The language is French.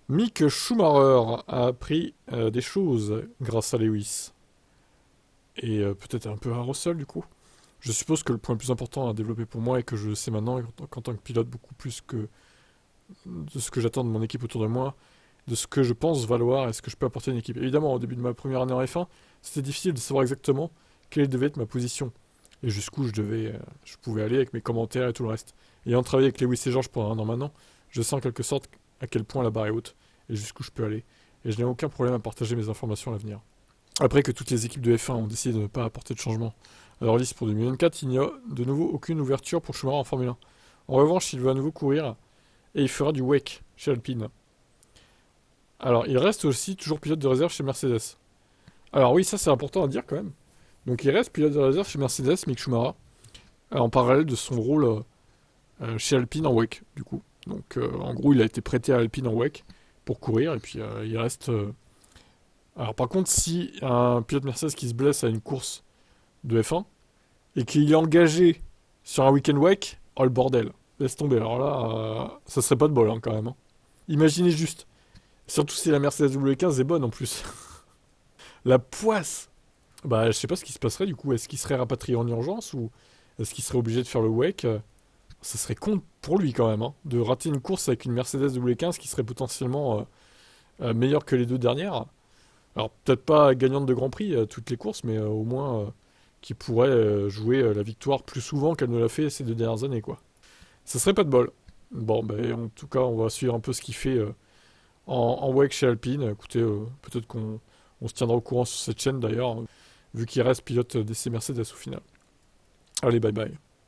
Mick Schumacher a appris des choses grâce à Lewis. Et peut-être un peu à Russell du coup. Je suppose que le point le plus important à développer pour moi et que je sais maintenant qu'en tant que pilote beaucoup plus que de ce que j'attends de mon équipe autour de moi, de ce que je pense valoir et ce que je peux apporter à une équipe. Évidemment, au début de ma première année en F1, c'était difficile de savoir exactement quelle devait être ma position et jusqu'où je pouvais aller avec mes commentaires et tout le reste. Ayant travaillé avec Lewis et George pendant un an maintenant, je sais en quelque sorte à quel point la barre est haute et jusqu'où je peux aller. Et je n'ai aucun problème à partager mes informations à l'avenir. Après que toutes les équipes de F1 ont décidé de ne pas apporter de changement à leur liste pour 2024, il n'y a de nouveau aucune ouverture pour Schumacher en Formule 1. En revanche, il veut à nouveau courir et il fera du WEC chez Alpine. Alors, il reste aussi toujours pilote de réserve chez Mercedes. Alors oui, ça c'est important à dire quand même. Donc il reste pilote de réserve chez Mercedes, Mick Schumacher, en parallèle de son rôle chez Alpine en WEC, du coup. Donc en gros, il a été prêté à Alpine en WEC pour courir, et puis il reste... Alors par contre, si un pilote Mercedes qui se blesse à une course de F1, et qu'il est engagé sur un week-end WEC, oh le bordel, laisse tomber. Alors là, ça serait pas de bol hein, quand même. Hein. Imaginez juste. Surtout si la Mercedes W15 est bonne en plus. La poisse. Bah, je sais pas ce qui se passerait du coup. Est-ce qu'il serait rapatrié en urgence ou est-ce qu'il serait obligé de faire le WEC Ça serait con pour lui quand même, hein, de rater une course avec une Mercedes W15 qui serait potentiellement meilleure que les deux dernières. Alors peut-être pas gagnante de Grand Prix toutes les courses, mais au moins qui pourrait jouer la victoire plus souvent qu'elle ne l'a fait ces deux dernières années, quoi. Ça serait pas de bol. Bon, ben en tout cas, on va suivre un peu ce qu'il fait en WEC chez Alpine. Écoutez, peut-être qu'on on se tiendra au courant sur cette chaîne d'ailleurs, vu qu'il reste pilote d'essai Mercedes au final. Allez, bye bye.